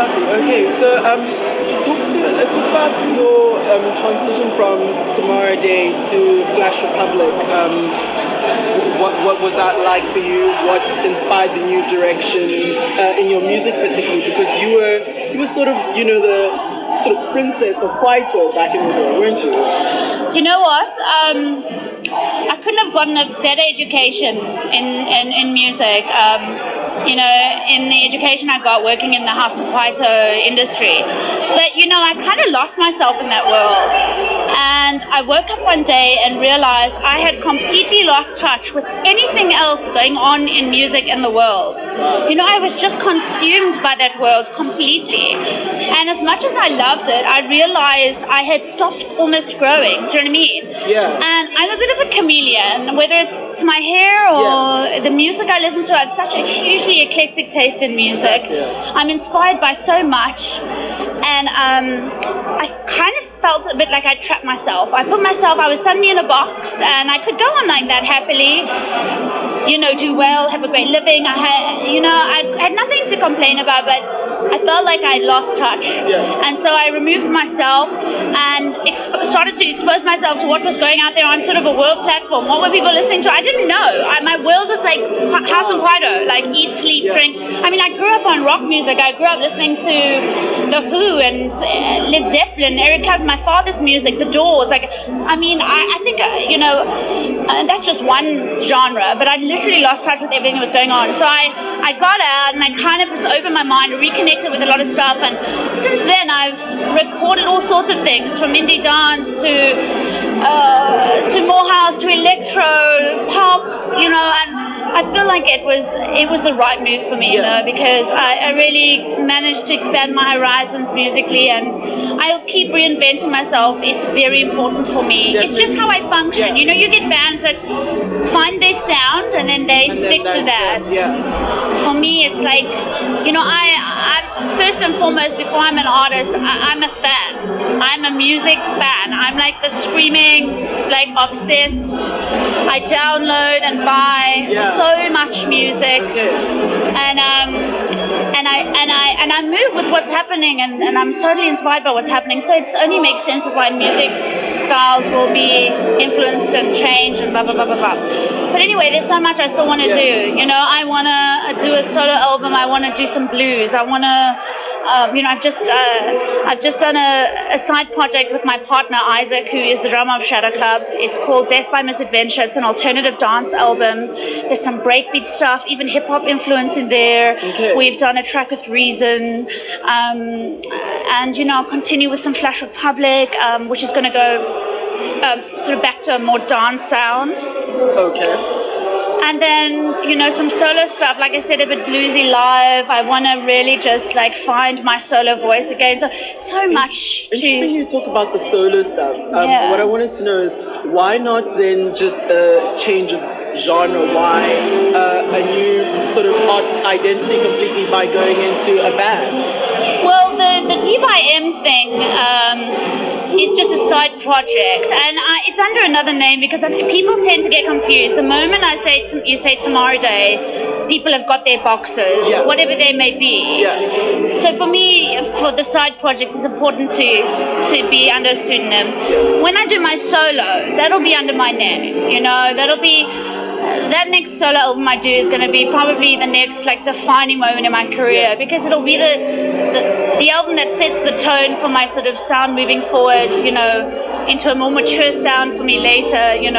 Lovely. Okay, so just talk about your transition from Tamara Dey to Flash Republic. What was that like for you? What inspired the new direction in your music, particularly? Because you were sort of the sort of princess of Kwaito back in the day, weren't you? You know what? I couldn't have gotten a better education in music. In the education I got working in the House of Kwaito industry. But, I kind of lost myself in that world. And I woke up one day and realized I had completely lost touch with anything else going on in music in the world. I was just consumed by that world completely. And as much as I loved it, I realized I had stopped almost growing. Do you know what I mean? Yeah. And I'm a bit of a chameleon, whether it's my hair or the music I listen to. I have such a hugely eclectic taste in music. I'm inspired by so much. And I kind of felt a bit like I trapped myself. I was suddenly in a box, and I could go on like that happily, do well, have a great living. I had nothing to complain about, but I felt like I lost touch. Yeah. And so I removed myself and started to expose myself to what was going out there on sort of a world platform. What were people listening to? I didn't know. My world was like House of Kwaito, like eat, sleep, drink. I mean, I grew up on rock music. I grew up listening to The Who and Led Zeppelin, Eric Clapton, my father's music, The Doors. I think, and that's just one genre, but I literally lost touch with everything that was going on. So I got out and I kind of just opened my mind, reconnected with a lot of stuff, and since then I've recorded all sorts of things, from indie dance to more house to electro, pop, and I feel like it was the right move for me, because I really managed to expand my horizons musically, and I'll keep reinventing myself. It's very important for me. Definitely. It's just how I function. Yeah. You get bands that find their sound and then they stick to that. For me, it's like, I'm first and foremost, before I'm an artist, I'm a fan. I'm a music fan. I'm like the screaming, like obsessed. I download and buy so much music, and I move with what's happening, and I'm totally inspired by what's happening. So it only makes sense that my music styles will be influenced and change and blah blah blah blah blah. But anyway, there's so much I still want to do. I want to do a solo album. I want to do some blues. I want to. I've just done a side project with my partner Isaac, who is the drummer of Shadow Club. It's called Death by Misadventure. It's an alternative dance album. There's some breakbeat stuff, even hip hop influence in there. Okay. We've done a track with Reason, and I'll continue with some Flash Republic, which is going to go sort of back to a more dance sound. Okay. And then, some solo stuff, like I said, a bit bluesy live. I want to really just find my solo voice again. So much. Interesting you talk about the solo stuff. What I wanted to know is, why not then just change of genre? Why a new sort of art identity completely by going into a band? Well, the D by M thing is just a side project, and it's under another name because people tend to get confused. The moment you say Tamara Dey, people have got their boxes, whatever they may be. Yeah. So for me, for the side projects, it's important to be under a pseudonym. When I do my solo, that'll be under my name. That'll be. That next solo album I do is going to be probably the next defining moment in my career, because it'll be the album that sets the tone for my sort of sound moving forward, into a more mature sound for me later, And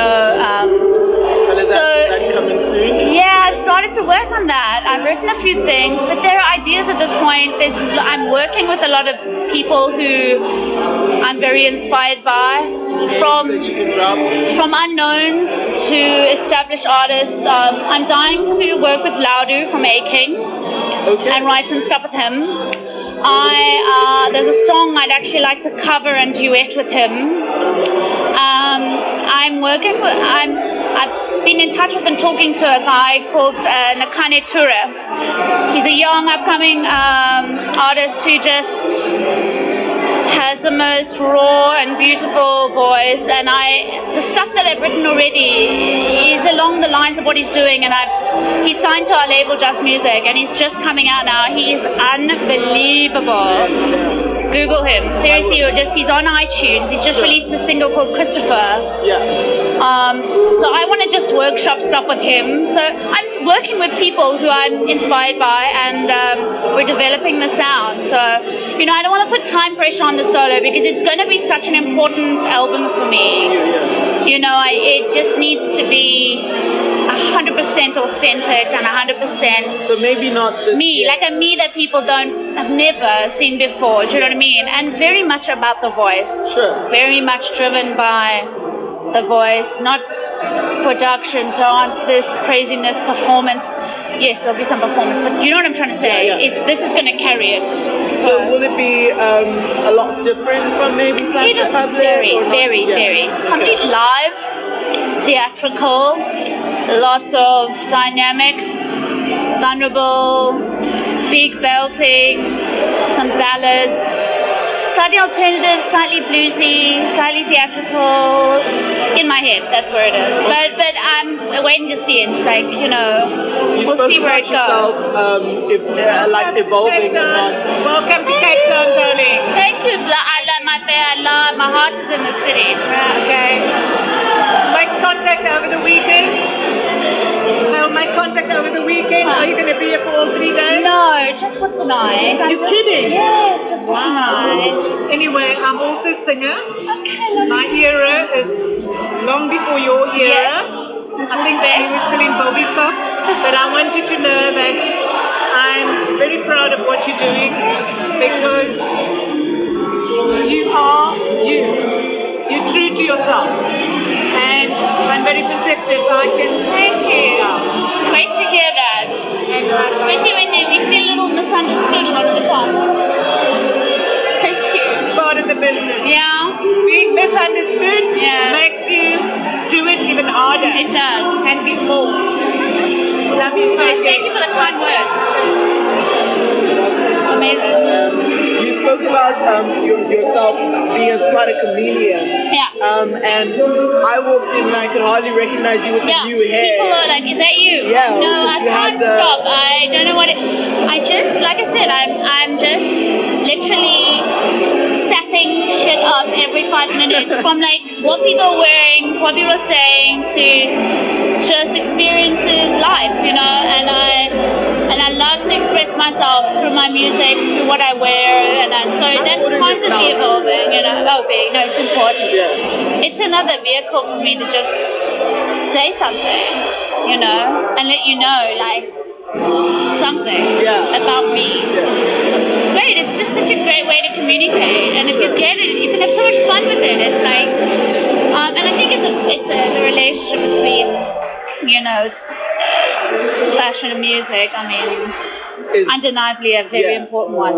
is that coming soon? Yeah, I've started to work on that. I've written a few things, but there are ideas at this point. I'm working with a lot of people who I'm very inspired by. From unknowns to established artists. I'm dying to work with Laudu from A-King and write some stuff with him. There's a song I'd actually like to cover and duet with him. I've been in touch with and talking to a guy called Nakane Tura. He's a young upcoming artist who just has the most raw and beautiful voice, and the stuff that I've written already is along the lines of what he's doing, and he's signed to our label Just Music, and he's just coming out now. He is unbelievable. Google him. Seriously, he's on iTunes. He's just released a single called Christopher. So I want to just workshop stuff with him. So I'm working with people who I'm inspired by, and we're developing the sound. So, I don't want to put time pressure on the solo because it's going to be such an important album for me. It just needs to be 100% authentic and 100%. So maybe not this me, like a me that people have never seen before. Do you know what I mean? And very much about the voice. Sure. Very much driven by the voice, not production, dance, this craziness, performance. Yes, there'll be some performance, but do you know what I'm trying to say? This is going to carry it. So will it be a lot different from maybe Flash Republic? Very. Complete live, theatrical, lots of dynamics, vulnerable, big belting, some ballads, slightly alternative, slightly bluesy, slightly theatrical. In my head, that's where it is. But I'm waiting to see it. It's like, we'll see where it goes. If evolving or not. Welcome to Cape Town, darling. Thank you. My heart is in the city. Okay. Make contact over the weekend. Are you going to be here for all 3 days? No, just for tonight. You're kidding? Yes, just for tonight. Anyway, I'm also a singer. Okay, lovely. My era is long before your era. Yes. I think you were still in Bobby socks. But I want you to know that I'm very proud of what you're doing because you are you. You're true to yourself. And I'm very perceptive. Thank you. Great to hear that. Especially when we feel a little misunderstood a lot of the time. Thank you. It's part of the business. Yeah. Being misunderstood makes you do it even harder. It does. And be more. Love you. Thank you for the kind words. Amazing. You spoke about yourself being quite a chameleon. Yeah. And I walked in and I could hardly recognize you with the new hair. People are like, is that you? Yeah. No, I can't stop. I don't know what I just, like I said, I'm just literally setting shit up every 5 minutes from like what people are wearing to what people are saying to just experiences life, and I love to express myself through my music, through what I wear, and so that's constantly evolving, No, it's important. Yeah. It's another vehicle for me to just say something, and let you know, like, something about me. Yeah. It's great. It's just such a great way to communicate, and if you get it, you can have so much fun with it. It's like, and I think it's the relationship between, fashion and music. I mean, is undeniably a very important one.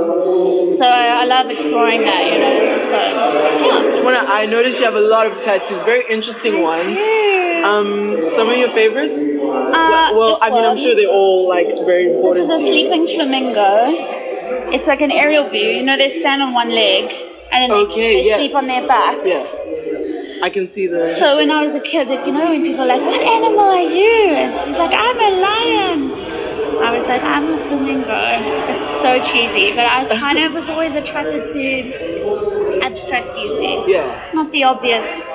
So I love exploring that. So yeah. I noticed you have a lot of tattoos. Very interesting ones. Some of your favorites? I'm sure they're all like very important. This is a sleeping flamingo. It's like an aerial view. They stand on one leg and then they sleep on their backs. Yes. I can see the. So when I was a kid, when people are like, "What animal are you?" and he's like, "I'm a lion." I was like, "I'm a flamingo." It's so cheesy, but I kind of was always attracted to abstract beauty. Yeah. Not the obvious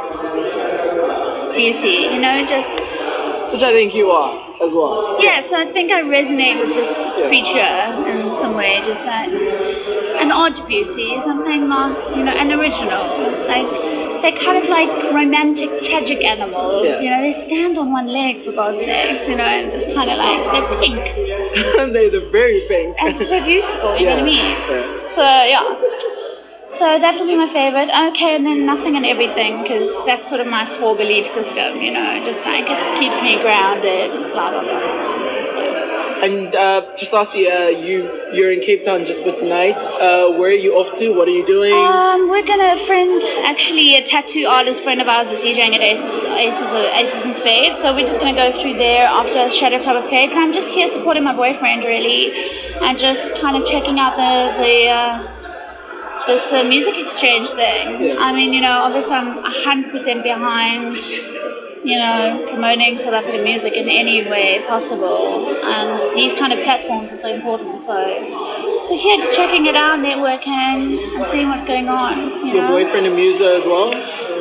beauty, just. Which I think you are as well. Yeah, so I think I resonate with this creature in some way, just that an odd beauty, something not, an original. Like, they're kind of like romantic, tragic animals. Yeah. They stand on one leg, for God's sakes, and just kind of like, they're pink. They're very pink. And they're beautiful, you know what I mean? Yeah. So, yeah. So that will be my favorite. Okay, and then nothing and everything, because that's sort of my core belief system, just like it keeps me grounded, blah, blah, blah. And just lastly, you're in Cape Town just for tonight. Where are you off to? What are you doing? We're gonna a tattoo artist friend of ours is DJing at Aces and Spades. So we're just gonna go through there after Shadow Club of Cape. And I'm just here supporting my boyfriend really, and just kind of checking out the this music exchange thing. Yeah. I mean, obviously I'm 100% behind, promoting South African music in any way possible. And these kind of platforms are so important. So here, just checking it out, networking, and seeing what's going on. Your boyfriend a muser as well?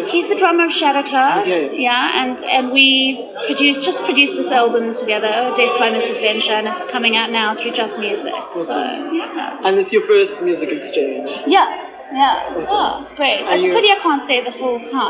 He's the drummer of Shadow Club. Okay. Yeah, and we just produced this album together, Death by Misadventure, and it's coming out now through Just Music. Awesome. So yeah. And it's your first music exchange? Yeah. Awesome. Oh, it's great. And It's pretty. I can't stay the full time.